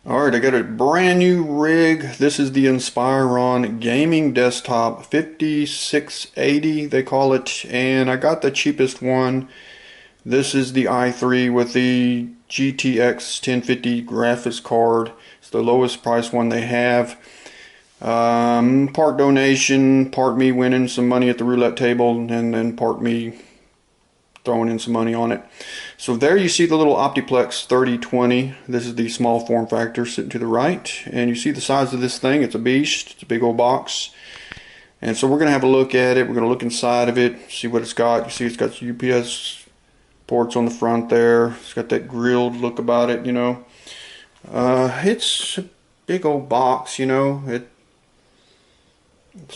Alright, I got a brand new rig. This is the Inspiron gaming desktop 5680 they call it, and I got the cheapest one. This is the i3 with the GTX 1050 graphics card. It's the lowest price one they have. Part donation, part me winning some money at the roulette table, and then part me throwing in some money on it. So there you see the little Optiplex 3020. This is the small form factor sitting to the right, and you see the size of this thing. It's a beast. It's a big old box. And so we're going to have a look at it. We're going to look inside of it, see what it's got. You see it's got UPS ports on the front there. It's got that grilled look about it, you know. It's a big old box, you know. It's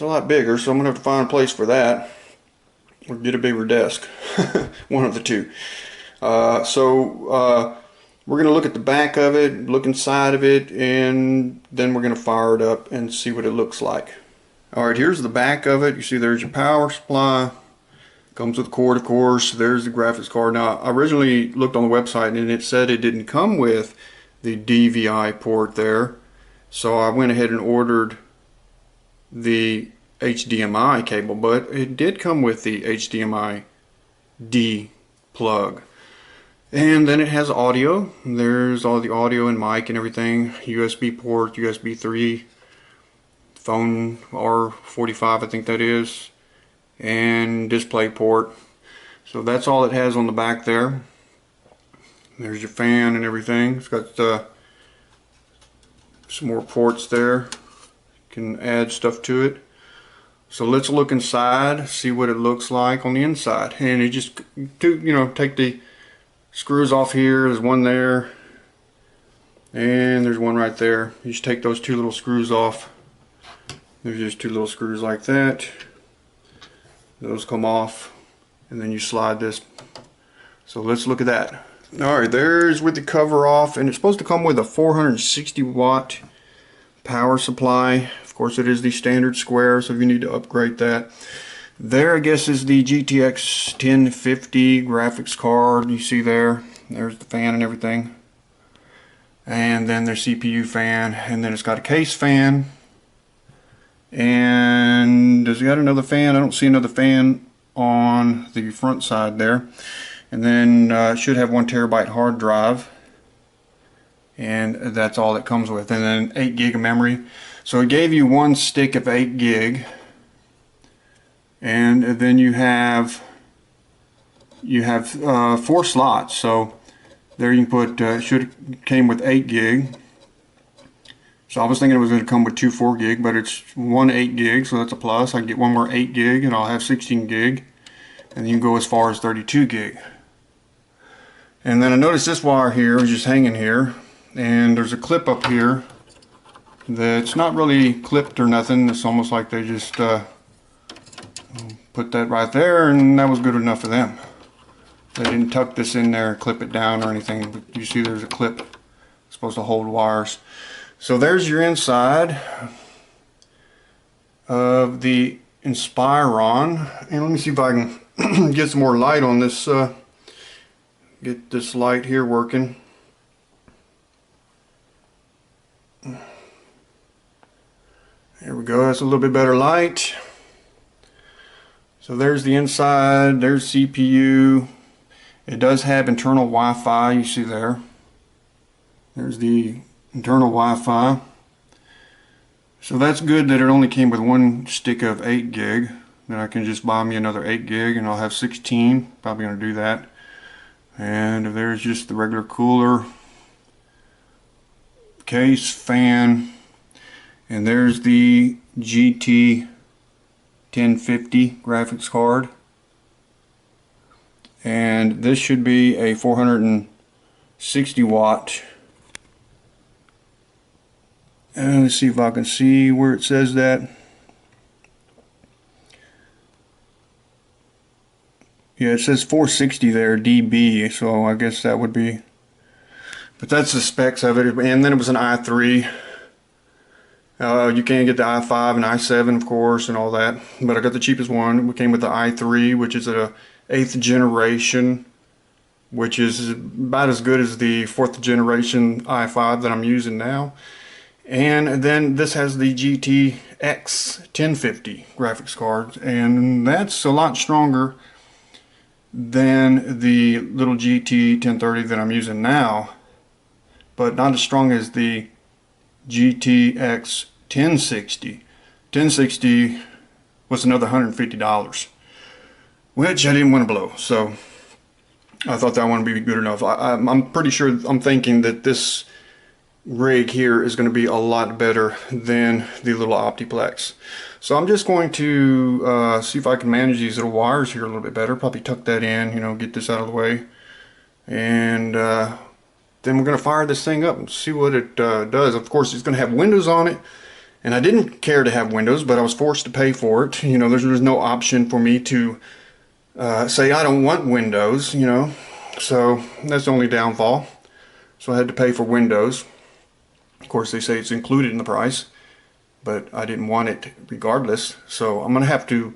a lot bigger, so I'm going to have to find a place for that. Or get a bigger desk. One of the two. We're going to look at the back of it, look inside of it, and then we're going to fire it up and see what it looks like. Alright, here's the back of it. You see there's your power supply. Comes with a cord, of course. There's the graphics card. Now, I originally looked on the website and it said it didn't come with the DVI port there. So I went ahead and ordered the HDMI cable, but it did come with the HDMI D plug. And then it has audio. There's all the audio and mic and everything. USB port, USB 3, phone R45 I think that is, and display port. So that's all it has on the back there. There's your fan and everything. It's got some more ports there. You can add stuff to it. So let's look inside, see what it looks like on the inside. And you just take the screws off here. There's one there, and there's one right there. You just take those two little screws off. There's just two little screws like that. Those come off, and then you slide this. So let's look at that. Alright, there's with the cover off, and it's supposed to come with a 460 watt power supply. Of course, it is the standard square, so if you need to upgrade that. There, I guess, is the GTX 1050 graphics card. You see there. There's the fan and everything. And then there's CPU fan, and then it's got a case fan. And does it got another fan? I don't see another fan on the front side there. And then it should have 1 terabyte hard drive. And that's all it comes with. And then 8 gig of memory. So it gave you one stick of 8 gig, and then you have 4 slots. So there you can put came with 8 gig. So I was thinking it was going to come with 2 4 gig, but it's one 8 gig, so that's a plus. I can get one more 8 gig, and I'll have 16 gig, and you can go as far as 32 gig. And then I noticed this wire here is just hanging here, and there's a clip up here that's not really clipped or nothing. It's almost like they just put that right there, and that was good enough for them. They didn't tuck this in there, clip it down or anything, but you see there's a clip. It's supposed to hold wires. So there's your inside of the Inspiron, and let me see if I can get some more light on this, get this light here working. There we go, that's a little bit better light. So there's the inside, there's CPU. It does have internal Wi-Fi, you see there. There's the internal Wi-Fi. So that's good that it only came with one stick of 8 gig. Then I can just buy me another 8 gig and I'll have 16. Probably going to do that. And there's just the regular cooler, case, fan. And there's the GT 1050 graphics card. And this should be a 460 watt. And let's see if I can see where it says that. Yeah, it says 460 there, dB, so I guess that would be, but that's the specs of it. And then it was an i3. You can get the i5 and i7, of course, and all that, but I got the cheapest one. It came with the i3, which is a 8th generation which is about as good as the 4th generation i5 that I'm using now. And then this has the GTX 1050 graphics card, and that's a lot stronger than the little GT 1030 that I'm using now, but not as strong as the GTX 1060. 1060 was another $150, which I didn't want to blow, so I thought that one would be good enough. I'm pretty sure, I'm thinking that this rig here is going to be a lot better than the little Optiplex. So I'm just going to see if I can manage these little wires here a little bit better. Probably tuck that in, you know, get this out of the way, and then we're going to fire this thing up and see what it does. Of course, it's going to have Windows on it, and I didn't care to have Windows, but I was forced to pay for it. You know, there's no option for me to say I don't want Windows, you know, so that's the only downfall. So I had to pay for Windows. Of course, they say it's included in the price, but I didn't want it regardless. So I'm going to have to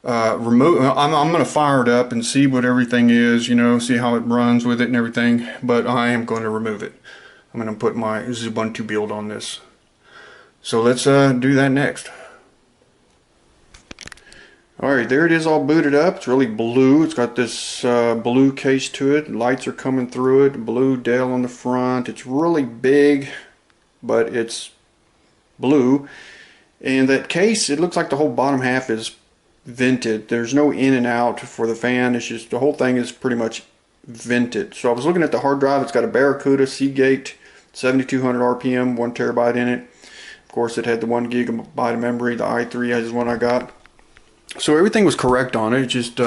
remove, I'm going to fire it up and see what everything is, you know, see how it runs with it and everything, but I am going to remove it. I'm going to put my Ubuntu build on this. So let's do that next. Alright, there it is, all booted up. It's really blue. It's got this blue case to it. Lights are coming through it. Blue Dell on the front. It's really big, but it's blue. And that case, it looks like the whole bottom half is vented. There's no in and out for the fan. It's just the whole thing is pretty much vented. So I was looking at the hard drive. It's got a Barracuda Seagate 7200 RPM, 1 terabyte in it. Of course, it had the 1 gigabyte of memory. The i3 is the one I got. So everything was correct on it. Just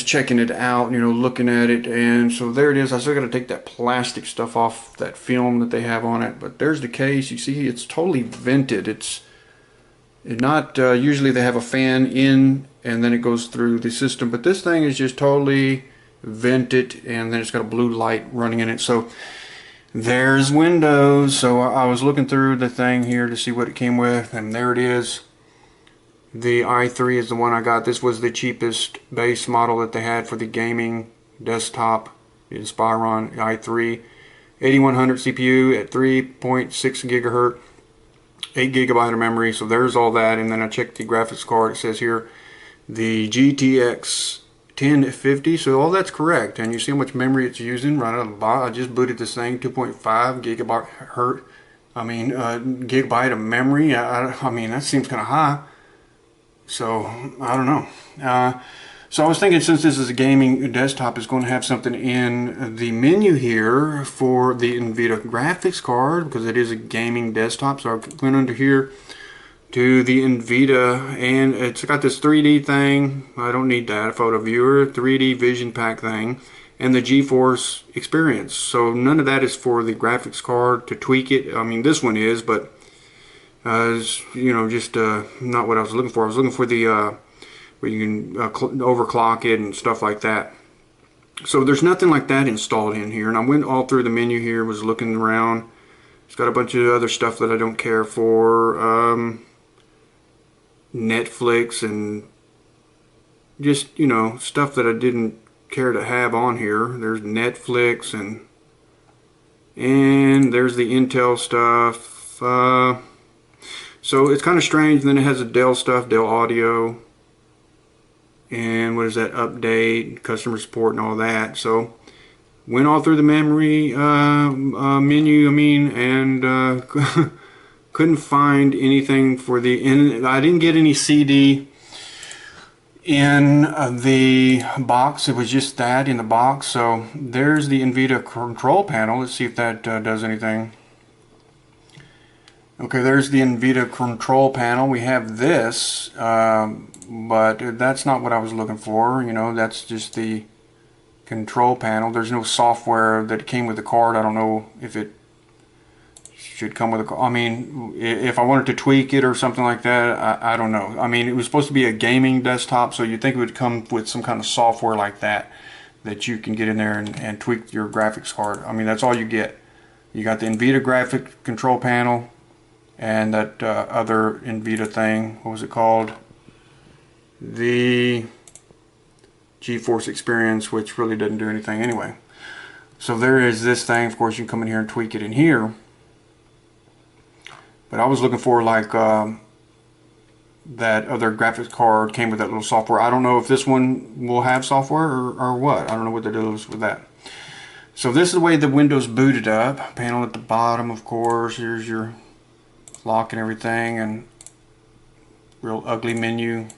checking it out, you know, looking at it, and so there it is. I still got to take that plastic stuff off, that film that they have on it. But there's the case. You see, it's totally vented. It's not usually they have a fan in and then it goes through the system, but this thing is just totally vented, and then it's got a blue light running in it. So there's Windows. So I was looking through the thing here to see what it came with, and there it is. The i3 is the one I got. This was the cheapest base model that they had for the gaming desktop. The Inspiron i3, 8100 CPU at 3.6 gigahertz, 8 gigabyte of memory. So there's all that. And then I checked the graphics card. It says here the GTX 1050. So all that's correct. And you see how much memory it's using right out of the box. I just booted this thing, 2.5 gigabyte. I mean, gigabyte of memory. I mean, that seems kind of high. So, I don't know. So I was thinking, since this is a gaming desktop, it's going to have something in the menu here for the Nvidia graphics card, because it is a gaming desktop. So I went under here to the Nvidia, and it's got this 3D thing. I don't need that. A photo viewer, 3D vision pack thing, and the GeForce Experience. So none of that is for the graphics card to tweak it. I mean, this one is, but you know, just not what I was looking for. I was looking for the where you can overclock it and stuff like that. So there's nothing like that installed in here. And I went all through the menu here, was looking around. It's got a bunch of other stuff that I don't care for. Netflix and just, you know, stuff that I didn't care to have on here. There's Netflix and there's the Intel stuff. So it's kind of strange. Then it has the Dell stuff, Dell Audio, and what is that, update, customer support, and all that. So went all through the memory menu, I mean, and couldn't find anything for the, and I didn't get any CD in the box. It was just that in the box. So there's the Nvidia control panel. Let's see if that does anything. Okay, there's the Nvidia control panel. We have this, but that's not what I was looking for. You know, that's just the control panel. There's no software that came with the card. I don't know if it should come with a card. I mean, if I wanted to tweak it or something like that, I don't know. I mean, it was supposed to be a gaming desktop, so you'd think it would come with some kind of software like that you can get in there and tweak your graphics card. I mean, that's all you get. You got the Nvidia graphic control panel, and that other Nvidia thing, what was it called? The GeForce Experience, which really doesn't do anything anyway. So there is this thing. Of course, you can come in here and tweak it in here. But I was looking for like that other graphics card came with that little software. I don't know if this one will have software or what. I don't know what the deal is with that. So this is the way the Windows booted up. Panel at the bottom, of course. Here's your lock and everything, and real ugly menu.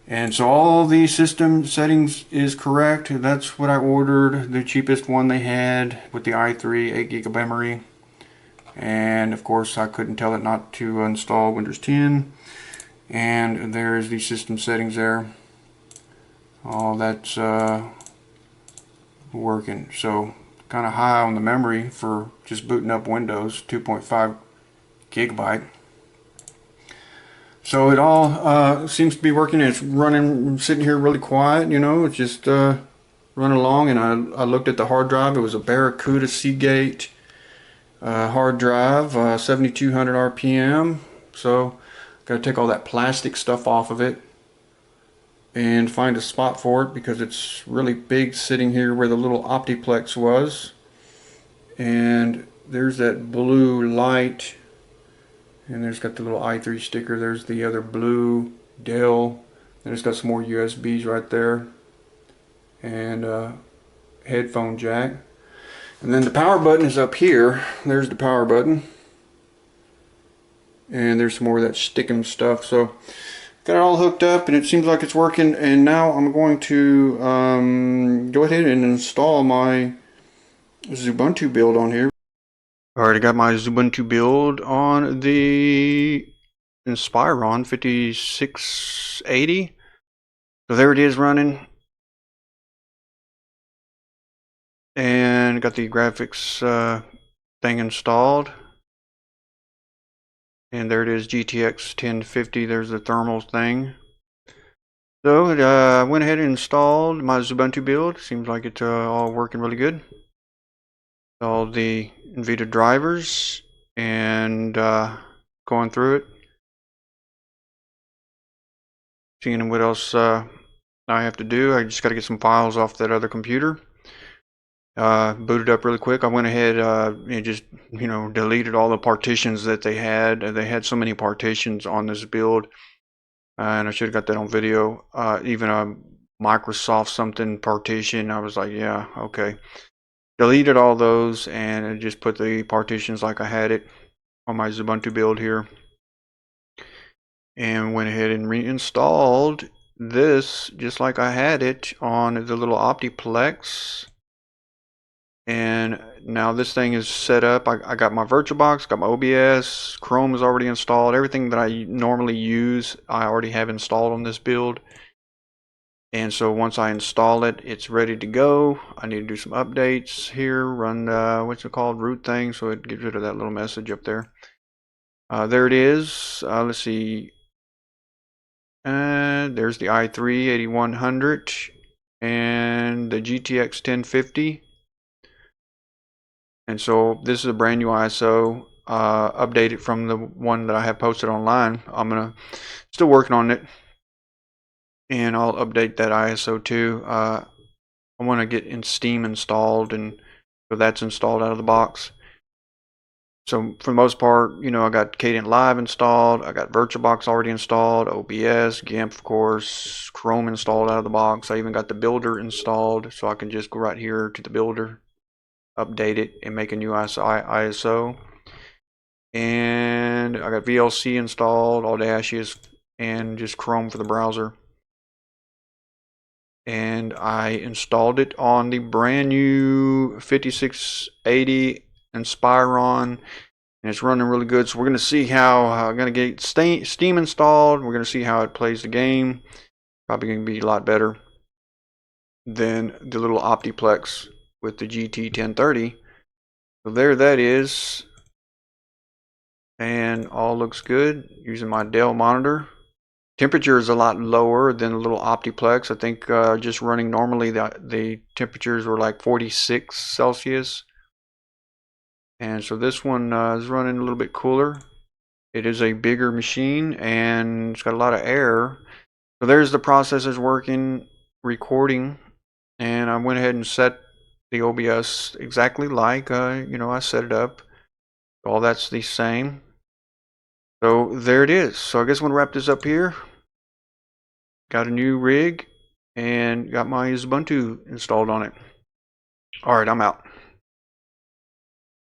And so all the system settings is correct. That's what I ordered. The cheapest one they had with the i3, 8 gig of memory. And of course I couldn't tell it not to install Windows 10. And there's the system settings there. All that's working. So kind of high on the memory for just booting up Windows, 2.5 gigabyte. So it all seems to be working. It's running, sitting here really quiet, you know, it's just running along. And I looked at the hard drive. It was a Barracuda Seagate hard drive, 7200 RPM. So got to take all that plastic stuff off of it and find a spot for it, because it's really big sitting here where the little Optiplex was. And there's that blue light, and there's got the little i3 sticker. There's the other blue Dell, and it's got some more USBs right there, and headphone jack. And then the power button is up here. There's the power button. And there's some more of that sticking stuff. So got it all hooked up, and it seems like it's working. And now I'm going to go ahead and install my Ubuntu build on here. Alright, I got my Ubuntu build on the Inspiron 5680. So there it is running. And got the graphics thing installed. And there it is, GTX 1050. There's the thermal thing. So I went ahead and installed my Ubuntu build. Seems like it's all working really good. All the Nvidia drivers and going through it. Seeing what else I have to do. I just got to get some files off that other computer. Booted up really quick. I went ahead and just, you know, deleted all the partitions that they had. They had so many partitions on this build, and I should have got that on video. Even a Microsoft something partition, I was like, yeah, okay. Deleted all those and just put the partitions like I had it on my Ubuntu build here, and went ahead and reinstalled this just like I had it on the little Optiplex. And now this thing is set up. I got my VirtualBox, got my OBS, Chrome is already installed. Everything that I normally use, I already have installed on this build. And so once I install it, it's ready to go. I need to do some updates here, run what's it called, root thing, so it gets rid of that little message up there. There it is. Let's see. There's the i3 8100 and the GTX 1050. And so this is a brand new ISO, updated from the one that I have posted online. I'm still working on it, and I'll update that ISO too. I want to get in Steam installed, and so that's installed out of the box. So for the most part, you know, I got Cadent Live installed, I got VirtualBox already installed, OBS, GIMP of course, Chrome installed out of the box. I even got the builder installed, so I can just go right here to the builder, update it, and make a new ISO. And I got VLC installed, Audacious, and just Chrome for the browser. And I installed it on the brand new 5680 Inspiron, and it's running really good. So we're going to see how I'm going to get Steam installed. We're going to see how it plays the game. Probably going to be a lot better than the little Optiplex with the GT 1030. So there that is, and all looks good. Using my Dell monitor. Temperature is a lot lower than the little Optiplex. I think just running normally the temperatures were like 46 Celsius. And so this one is running a little bit cooler. It is a bigger machine and it's got a lot of air. So there's the processors working recording, and I went ahead and set the OBS exactly like I set it up. All that's the same. So there it is. So I guess I'm gonna wrap this up here. Got a new rig and got my Ubuntu installed on it. All right, I'm out.